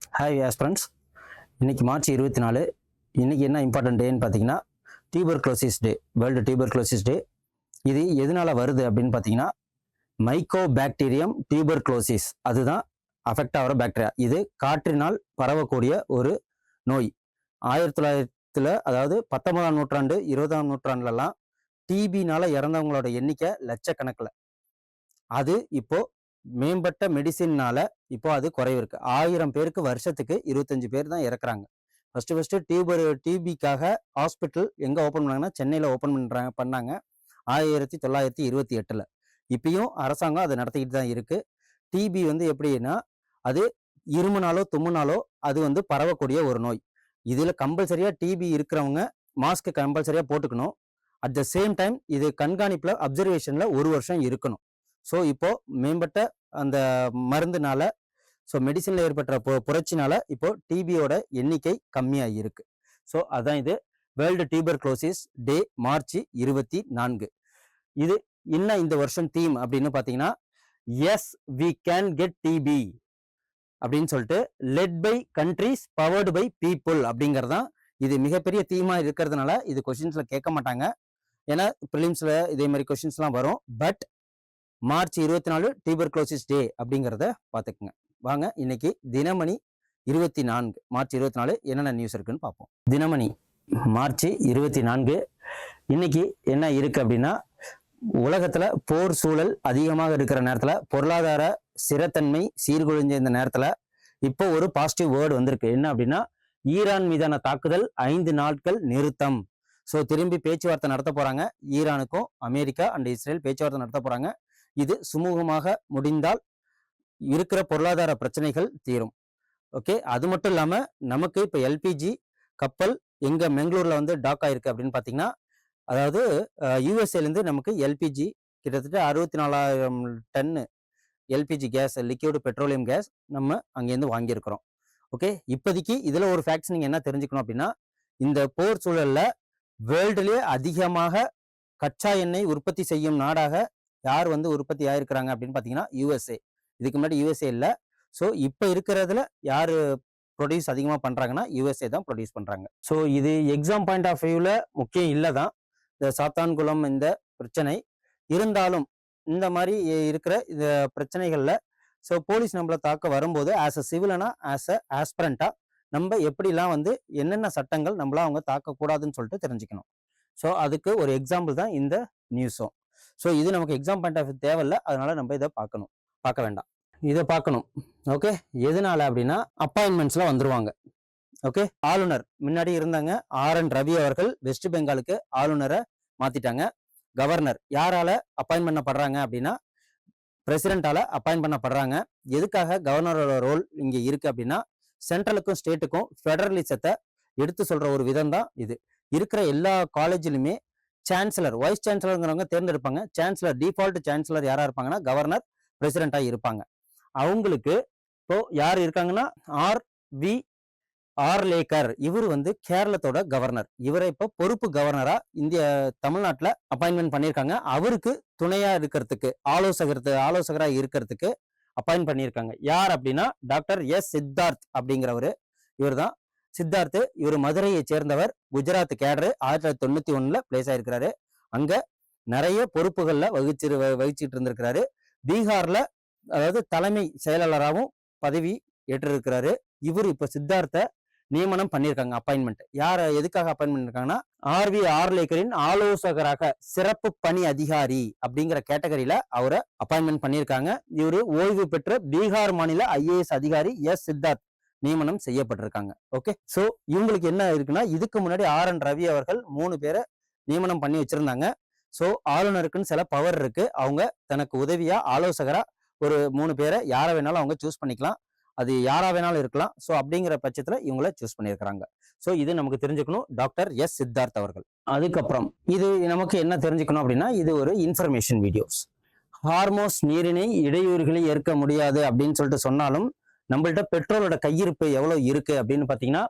Hi யாஸ் friends. இன்றைக்கி March 24. இன்றைக்கி என்ன இம்பார்ட்டன்ட் டேன்னு பார்த்தீங்கன்னா tuberculosis day, world tuberculosis day. இது எதனால் வருது அப்படின்னு பார்த்தீங்கன்னா மைக்கோ பாக்டீரியம் டியூபர்குலோசிஸ், அதுதான் அஃபெக்ட் ஆகிற பாக்டீரியா. இது காற்றினால் பரவக்கூடிய ஒரு நோய். 1900 அதாவது 19ஆம் நூற்றாண்டு 20ஆம் நூற்றாண்டுலலாம் டிபினால் இறந்தவங்களோட எண்ணிக்கை லட்சக்கணக்கில். அது இப்போ மேம்பட்ட மெடிசின்னால இப்போ அது குறைவு இருக்கு. 1000 பேருக்கு வருஷத்துக்கு 25 பேர் தான் இறக்குறாங்க. ஃபர்ஸ்ட் டிபிக்காக ஹாஸ்பிட்டல் எங்க ஓப்பன் பண்ணாங்கன்னா சென்னையில ஓப்பன் பண்ணாங்க 1928. இப்பயும் அரசாங்கம் அதை நடத்திக்கிட்டு தான் இருக்கு. டிபி எப்படின்னா அது இருமுனாலோ தும்முனாலோ அது பரவக்கூடிய ஒரு நோய். இதுல கம்பல்சரியா டிபி இருக்கிறவங்க மாஸ்க் கம்பல்சரியா போட்டுக்கணும். அட் த சேம் டைம் இது கண்காணிப்புல அப்சர்வேஷன்ல 1 வருஷம் இருக்கணும். ஸோ இப்போ மேம்பட்ட அந்த மருந்துனால, ஸோ மெடிசன்ல ஏற்பட்ட புரட்சினால இப்போ டிபியோட எண்ணிக்கை கம்மியாக இருக்கு. ஸோ அதான் இது வேர்ல்டு டியூபர்குலோசிஸ் டே மார்ச் 24. இது என்ன இந்த வருஷம் தீம் அப்படின்னு பார்த்தீங்கன்னா yes we can get DP அப்படின்னு சொல்லிட்டு led by countries powered by people அப்படிங்கிறதான் இது மிகப்பெரிய தீமா இருக்கிறதுனால இது கொஸ்டின்ஸ்ல கேட்க மாட்டாங்க. ஏன்னா ப்ரிலிம்ஸ்ல இதே மாதிரி கொஸ்டின்ஸ்லாம் வரும். பட் மார்ச் 24 டியூபர்குலோசிஸ் டே அப்படிங்கிறத பார்த்துக்குங்க. வாங்க இன்னைக்கு தினமணி 24 மார்ச் 24 என்னென்ன நியூஸ் இருக்குன்னு பார்ப்போம். தினமணி மார்ச் 24 இன்னைக்கு என்ன இருக்கு அப்படின்னா, உலகத்துல போர் சூழல் அதிகமாக இருக்கிற நேரத்துல, பொருளாதார ஸ்திரத்தன்மை சீர்குலைஞ்ச இந்த நேரத்துல இப்போ ஒரு பாசிட்டிவ் வேர்டு வந்திருக்கு. என்ன அப்படின்னா, ஈரான் மீதான தாக்குதல் 5 நாட்கள் நிறுத்தம். ஸோ திரும்பி பேச்சுவார்த்தை நடத்த போறாங்க. ஈரானுக்கும் அமெரிக்கா அண்ட் இஸ்ரேல் பேச்சுவார்த்தை நடத்த போறாங்க. இது சுமூகமாக முடிந்தால் இருக்கிற பொருளாதார பிரச்சனைகள் தீரும். ஓகே, அது மட்டும் இல்லாம நமக்கு இப்ப எல்பிஜி கப்பல் எங்க பெங்களூர்ல டாக் ஆயிருக்கு அப்படின்னு பாத்தீங்கன்னா, அதாவது யூஎஸ்ஏல இருந்து நமக்கு எல்பிஜி கிட்டத்தட்ட 64,000 ton LPG gas, liquid petroleum gas நம்ம அங்கேருந்து வாங்கியிருக்கிறோம். ஓகே, இப்போதைக்கு இதுல ஒரு ஃபேக்ட்ஸ் நீங்க என்ன தெரிஞ்சுக்கணும் அப்படின்னா, இந்த போர் சூழல்ல வேர்ல்டுலயே அதிகமாக கச்சா எண்ணெய் உற்பத்தி செய்யும் நாடாக யார் உற்பத்தி ஆயிருக்கிறாங்க அப்படின்னு பாத்தீங்கன்னா யூஎஸ்ஏ. இதுக்கு முன்னாடி யூஎஸ்ஏ இல்லை. ஸோ இப்போ இருக்கிறதுல யாரு ப்ரொடியூஸ் அதிகமாக பண்றாங்கன்னா யூஎஸ்ஏ தான் ப்ரொடியூஸ் பண்றாங்க. ஸோ இது எக்ஸாம் பாயிண்ட் ஆஃப் வியூல முக்கியம் இல்லை தான் இந்த சாத்தான்குளம் இந்த பிரச்சனை. இருந்தாலும் இந்த மாதிரி இருக்கிற இந்த பிரச்சனைகள்ல ஸோ போலீஸ் நம்மளை தாக்க வரும்போது ஆஸ் அ சிவிலனா ஆஸ் அ ஆஸ்பிரண்டா நம்ம எப்படிலாம் என்னென்ன சட்டங்கள் நம்மள அவங்க தாக்கக்கூடாதுன்னு சொல்லிட்டு தெரிஞ்சுக்கணும். ஸோ அதுக்கு ஒரு எக்ஸாம்பிள் தான் இந்த நியூஸும். ஸோ இது நமக்கு எக்ஸாம் பாயிண்ட் ஆஃப் வியூ தேவையில்லை, அதனால நம்ம இதை பார்க்க வேண்டாம். இதை பார்க்கணும். ஓகே, எதனால அப்படின்னா அப்பாயின்மெண்ட்ஸ்ல வந்துருவாங்க. ஓகே, ஆளுநர் முன்னாடி இருந்தாங்க RN ரவி அவர்கள் வெஸ்ட் பெங்காலுக்கு ஆளுநரை மாத்திட்டாங்க. கவர்னர் யாரால அப்பாயின்ட் பண்ணப்படுறாங்க அப்படின்னா பிரசிடென்டால அப்பாயின்ட் பண்ணப்படுறாங்க. எதுக்காக கவர்னரோட ரோல் இங்க இருக்கு அப்படின்னா, சென்ட்ரலுக்கும் ஸ்டேட்டுக்கும் ஃபெடரலிசத்தை எடுத்து சொல்ற ஒரு விதம் தான் இது. இருக்கிற எல்லா காலேஜிலுமே சான்சலர், வைஸ் சான்சலருங்கிறவங்க தேர்ந்தெடுப்பாங்க. சான்சலர், டிஃபால்ட் சான்சலர் யாரா இருப்பாங்கன்னா கவர்னர், பிரசிடென்டா இருப்பாங்க. அவங்களுக்கு இப்போ யார் இருக்காங்கன்னா RV ஆர்லேக்கர், இவர் கேரளத்தோட கவர்னர். இவரை இப்போ பொறுப்பு கவர்னரா தமிழ்நாட்டில் அப்பாயின்மெண்ட் பண்ணியிருக்காங்க. அவருக்கு துணையா இருக்கிறதுக்கு ஆலோசகரா இருக்கிறதுக்கு அப்பாயின்ட் பண்ணியிருக்காங்க. யார் அப்படின்னா டாக்டர் சித்தார்த் அப்படிங்கிறவரு. இவர் தான் சித்தார்த். இவர் மதுரையை சேர்ந்தவர். குஜராத் கேடரு. 1991 பிளேஸ் ஆயிருக்கிறாரு. அங்க நிறைய பொறுப்புகள்ல வகிச்சுட்டு இருந்திருக்கிறாரு. பீகார்ல அதாவது தலைமை செயலாளராகவும் பதவி ஏற்றிருக்கிறாரு. இவர் இப்ப சித்தார்த்த நியமனம் பண்ணியிருக்காங்க. அப்பாயின்மெண்ட் யார எதுக்காக அப்பாயின்மெண்ட் இருக்காங்கன்னா, RV ஆர்லேக்கரின் ஆலோசகராக சிறப்பு பணி அதிகாரி அப்படிங்கிற கேட்டகரியில அவரை அப்பாயின்மெண்ட் பண்ணியிருக்காங்க. இவரு ஓய்வு பெற்ற பீகார் மாநில IAS அதிகாரி சித்தார்த் நியமனம் செய்யப்பட்டிருக்காங்க. ஓகே, சோ இவங்களுக்கு என்ன இருக்குன்னா, இதுக்கு முன்னாடி RN ரவி அவர்கள் 3 பேரை நியமனம் பண்ணி வச்சிருந்தாங்க. சோ ஆளுநருக்குன்னு சில பவர் இருக்கு. அவங்க தனக்கு உதவியா ஆலோசகரா ஒரு 3 பேரை யாரை வேணாலும் அவங்க சூஸ் பண்ணிக்கலாம். அது யாரா வேணாலும் இருக்கலாம். ஸோ அப்படிங்கிற பட்சத்துல இவங்களை சூஸ் பண்ணியிருக்கிறாங்க. ஸோ இது நமக்கு தெரிஞ்சுக்கணும், டாக்டர் சித்தார்த் அவர்கள். அதுக்கப்புறம் இது நமக்கு என்ன தெரிஞ்சுக்கணும் அப்படின்னா, இது ஒரு இன்ஃபர்மேஷன் வீடியோஸ். ஹார்மோஸ் நீரிணை இடையூறுகளை ஏற்க முடியாது அப்படின்னு சொல்லிட்டு சொன்னாலும், நம்மள்ட்ட பெட்ரோலோட கையிருப்பு எவ்வளவு இருக்கு அப்படின்னு பாத்தீங்கன்னா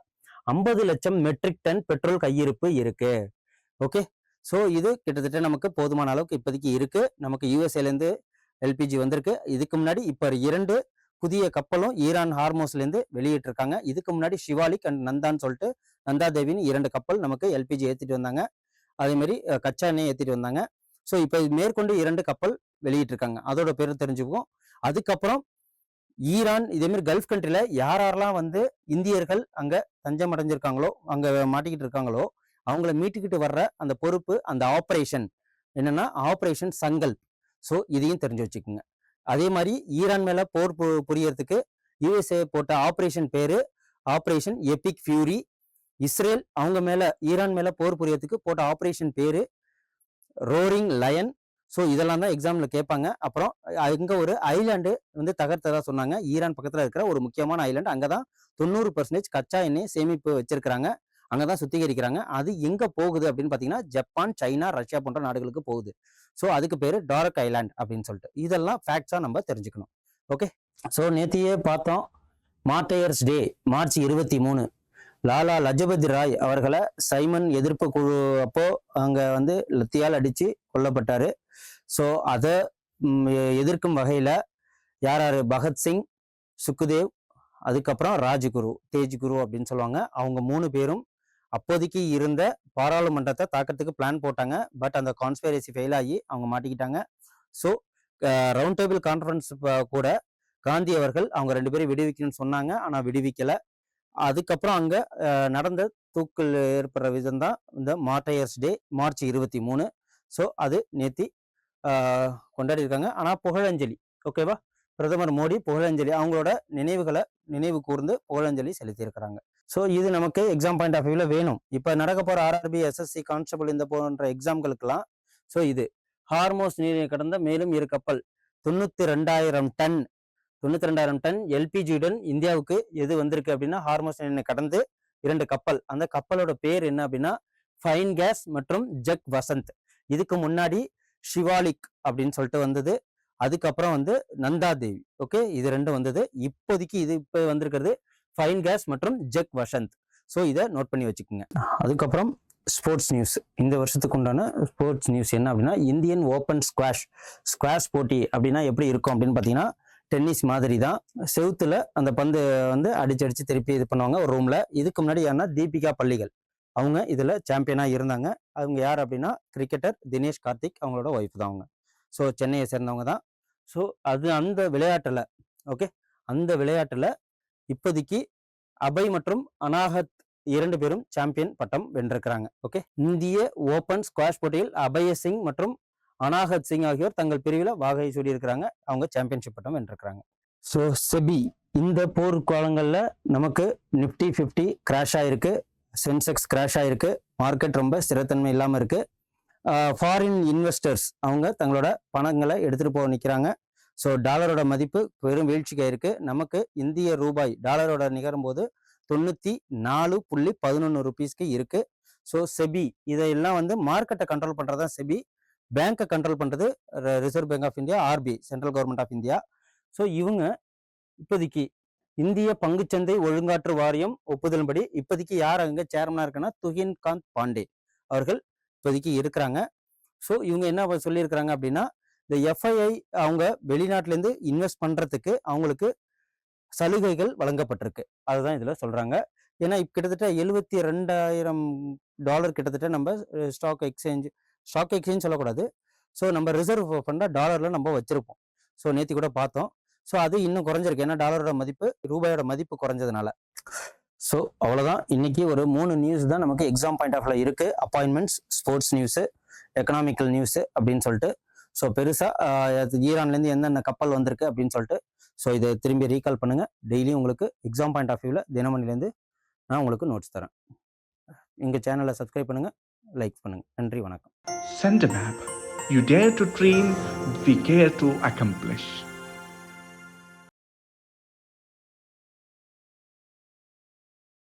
50 லட்சம் மெட்ரிக் டன் பெட்ரோல் கையிருப்பு இருக்கு. ஓகே, ஸோ இது கிட்டத்தட்ட நமக்கு போதுமான அளவுக்கு இப்போதைக்கு இருக்கு. நமக்கு USA இருந்து LPG வந்திருக்கு. இதுக்கு முன்னாடி இப்ப 2 புதிய கப்பலும் ஈரான் ஹார்மோஸ்லேருந்து வெளியிட்டிருக்காங்க. இதுக்கு முன்னாடி ஷிவாலிக் அண்ட் நந்தான்னு சொல்லிட்டு நந்தா தேவின்னு 2 கப்பல் நமக்கு எல்பிஜி ஏற்றிட்டு வந்தாங்க. அதேமாதிரி கச்சா எண்ணெய் ஏற்றிட்டு வந்தாங்க. ஸோ இப்போ மேற்கொண்டு 2 கப்பல் வெளியிட்டிருக்காங்க. அதோட பேரும் தெரிஞ்சுக்குவோம். அதுக்கப்புறம் ஈரான் இதேமாரி கல்ஃப் கண்ட்ரியில் யாரெல்லாம் வந்து இந்தியர்கள் அங்கே தஞ்சம் அடைஞ்சிருக்காங்களோ, அங்கே மாட்டிக்கிட்டு இருக்காங்களோ, அவங்கள மீட்டுக்கிட்டு வர்ற அந்த பொறுப்பு, அந்த ஆப்ரேஷன் என்னன்னா ஆப்ரேஷன் சங்கல்ப். ஸோ இதையும் தெரிஞ்சு வச்சுக்கோங்க. அதே மாதிரி ஈரான் மேலே போர் புரியறதுக்கு யூஎஸ்ஏ போட்ட ஆப்ரேஷன் பேரு ஆப்ரேஷன் எபிக் ஃபியூரி. இஸ்ரேல் அவங்க மேலே ஈரான் மேலே போர் புரியறதுக்கு போட்ட ஆப்ரேஷன் பேரு ரோரிங் லயன். ஸோ இதெல்லாம் தான் எக்ஸாமில் கேட்பாங்க. அப்புறம் அங்கே ஒரு ஐலாண்டு வந்து தகர்த்ததாக சொன்னாங்க. ஈரான் பக்கத்தில் இருக்கிற ஒரு முக்கியமான ஐலாண்டு. அங்கே தான் 90% கச்சா எண்ணெய் சேமிப்பு வச்சிருக்கிறாங்க. அங்கே தான் சுத்திகரிக்கிறாங்க. அது எங்கே போகுது அப்படின்னு பார்த்தீங்கன்னா ஜப்பான், சைனா, ரஷ்யா போன்ற நாடுகளுக்கு போகுது. ஸோ அதுக்கு பேர் டாரக் ஐலாண்ட் அப்படின்னு சொல்லிட்டு. இதெல்லாம் ஃபேக்ட்ஸாக நம்ம தெரிஞ்சுக்கணும். ஓகே. ஸோ நேத்தியே பார்த்தோம் மார்டையர்ஸ் டே மார்ச் 23. லாலா லஜபதி ராய் அவர்களை சைமன் எதிர்ப்பு குழு அப்போ அங்கே வந்து லத்தியால் அடித்து கொல்லப்பட்டார். ஸோ அதை எதிர்க்கும் வகையில் யார் யார் பகத்சிங், சுக்குதேவ், அதுக்கப்புறம் ராஜ்குரு, தேஜ்குரு அப்படின்னு சொல்லுவாங்க. அவங்க 3 பேரும் அப்போதைக்கு இருந்த பாராளுமன்றத்தை தாக்கிறதுக்கு பிளான் போட்டாங்க. பட் அந்த கான்ஸ்பிரசி ஃபெயில் ஆகி அவங்க மாட்டிக்கிட்டாங்க. ஸோ ரவுண்ட் டேபிள் கான்ஃபரன்ஸ் கூட காந்தி அவர்கள் அவங்க 2 பேரும் விடுவிக்கணும்னு சொன்னாங்க. ஆனால் விடுவிக்கலை. அதுக்கப்புறம் அங்கே நடந்த தூக்கில் ஏற்படுற விதம் தான் இந்த மார்டையர்ஸ் டே மார்ச் 23. ஸோ அது நேத்தி கொண்டாடி இருக்காங்க. ஆனால் புகழஞ்சலி, ஓகேவா, பிரதமர் மோடி புகழஞ்சலி அவங்களோட நினைவுகளை நினைவு கூர்ந்து புகழஞ்சலி செலுத்தியிருக்கிறாங்க. ஸோ இது நமக்கு எக்ஸாம் பாயிண்ட் ஆஃப் வியூவில் வேணும். இப்போ நடக்க போகிற ஆர்ஆர்பி, எஸ்எஸ்சி, கான்ஸ்டபிள் இந்த போன்ற எக்ஸாம்களுக்கெல்லாம் ஸோ இது ஹார்மோஸ் நீரை கடந்த மேலும் 2 கப்பல் 92,000 டன் 92,000 டன் எல்பிஜியுடன் இந்தியாவுக்கு எது வந்திருக்கு அப்படின்னா ஹார்மோஸ் நீரை கடந்து 2 கப்பல். அந்த கப்பலோட பேர் என்ன அப்படின்னா ஃபைன் கேஸ் மற்றும் ஜக் வசந்த். இதுக்கு முன்னாடி ஷிவாலிக் அப்படின்னு சொல்லிட்டு வந்தது. அதுக்கப்புறம் வந்து நந்தா தேவி. ஓகே, இது 2 வந்தது. இப்போதைக்கு இது இப்போ வந்திருக்கிறது ஃபைன் கேஸ் மற்றும் ஜக் வசந்த். ஸோ இதை நோட் பண்ணி வச்சுக்கோங்க. அதுக்கப்புறம் ஸ்போர்ட்ஸ் நியூஸ். இந்த வருஷத்துக்கு உண்டான ஸ்போர்ட்ஸ் நியூஸ் என்ன அப்படின்னா இந்தியன் ஓப்பன் ஸ்குவாஷ் போட்டி அப்படின்னா எப்படி இருக்கும் அப்படின்னு பார்த்தீங்கன்னா டென்னிஸ் மாதிரி தான். செவுத்துல அந்த பந்து வந்து அடிச்சு திருப்பி இது பண்ணுவாங்க ஒரு ரூம்ல. இதுக்கு முன்னாடி யாருன்னா தீபிகா பள்ளிகள் அவங்க இதுல சாம்பியனா இருந்தாங்க. அவங்க யார் அப்படின்னா கிரிக்கெட்டர் தினேஷ் கார்த்திக் அவங்களோட ஒய்ஃப் தான் அவங்க. ஸோ சென்னையை சேர்ந்தவங்க தான். ஸோ அது அந்த விளையாட்டுல ஓகே, அந்த விளையாட்டுல இப்போதைக்கு அபய் மற்றும் அனாகத் 2 பேரும் சாம்பியன் பட்டம் வென்றிருக்கிறாங்க. ஓகே, இந்திய ஓப்பன் ஸ்குவாஷ் போட்டியில் அபய சிங் மற்றும் அனாகத் சிங் ஆகியோர் தங்கள் பிரிவில் வாகை சூடியிருக்கிறாங்க. அவங்க சாம்பியன்ஷிப் பட்டம் வென்றிருக்கிறாங்க. ஸோ செபி இந்த போர் காலங்களில் நமக்கு நிஃப்டி 50 கிராஷ் ஆயிருக்கு, சென்செக்ஸ் கிராஷ் ஆயிருக்கு, மார்க்கெட் ரொம்ப ஸ்திரத்தன்மை இல்லாமல் இருக்கு. ஃபாரின் இன்வெஸ்டர்ஸ் அவங்க தங்களோட பணங்களை எடுத்துகிட்டு போக நிற்கிறாங்க. ஸோ டாலரோட மதிப்பு பெரும் வீழ்ச்சிக்கு ஆயிருக்கு. நமக்கு இந்திய ரூபாய் டாலரோட நிகரும் போது 94.11 ருபீஸ்க்கு இருக்கு. ஸோ செபி இதையெல்லாம் வந்து மார்க்கெட்டை கண்ட்ரோல் பண்ணுறது தான் செபி. பேங்கை கண்ட்ரோல் பண்ணுறது Reserve Bank of India, RB, central government of India. So இவங்க இப்போதைக்கு இந்திய பங்குச்சந்தை ஒழுங்காற்று வாரியம் ஒப்புதலின்படி இப்போதைக்கு யார் அங்கே சேர்மனாக இருக்குன்னா துகின் காந்த் பாண்டே அவர்கள் இப்போதைக்கு இருக்கிறாங்க. ஸோ இவங்க என்ன சொல்லியிருக்கிறாங்க அப்படின்னா இந்த எஃப்ஐஐ அவங்க வெளிநாட்டிலேருந்து இன்வெஸ்ட் பண்ணுறதுக்கு அவங்களுக்கு சலுகைகள் வழங்கப்பட்டிருக்கு. அதுதான் இதில் சொல்கிறாங்க. ஏன்னா கிட்டத்தட்ட $72,000 கிட்டத்தட்ட நம்ம ஸ்டாக் எக்ஸ்சேஞ்ச் சொல்லக்கூடாது. ஸோ நம்ம ரிசர்வ் ஃபண்டை டாலரில் நம்ம வச்சுருப்போம். ஸோ நேற்று கூட பார்த்தோம். ஸோ அது இன்னும் குறைஞ்சிருக்கு. ஏன்னா டாலரோட மதிப்பு ரூபாயோட மதிப்பு குறைஞ்சதுனால. ஸோ அவ்வளோதான். இன்னைக்கு ஒரு 3 நியூஸ் தான் நமக்கு எக்ஸாம் பாயிண்ட் ஆஃப்ல இருக்குது. Appointments, sports news, economical news அப்படின்னு சொல்லிட்டு. ஸோ பெருசாக ஈரான்லேருந்து என்னென்ன கப்பல் வந்திருக்கு அப்படின்னு சொல்லிட்டு. ஸோ இதை திரும்பி ரீகால் பண்ணுங்கள். டெய்லியும் உங்களுக்கு எக்ஸாம் பாயிண்ட் ஆஃப் வியூவில் தினமணிலேருந்து நான் உங்களுக்கு நோட்ஸ் தரேன். எங்கள் சேனலை சப்ஸ்கிரைப் பண்ணுங்கள், லைக் பண்ணுங்கள். நன்றி, வணக்கம். Send a map. You dare to dream, we care to accomplish.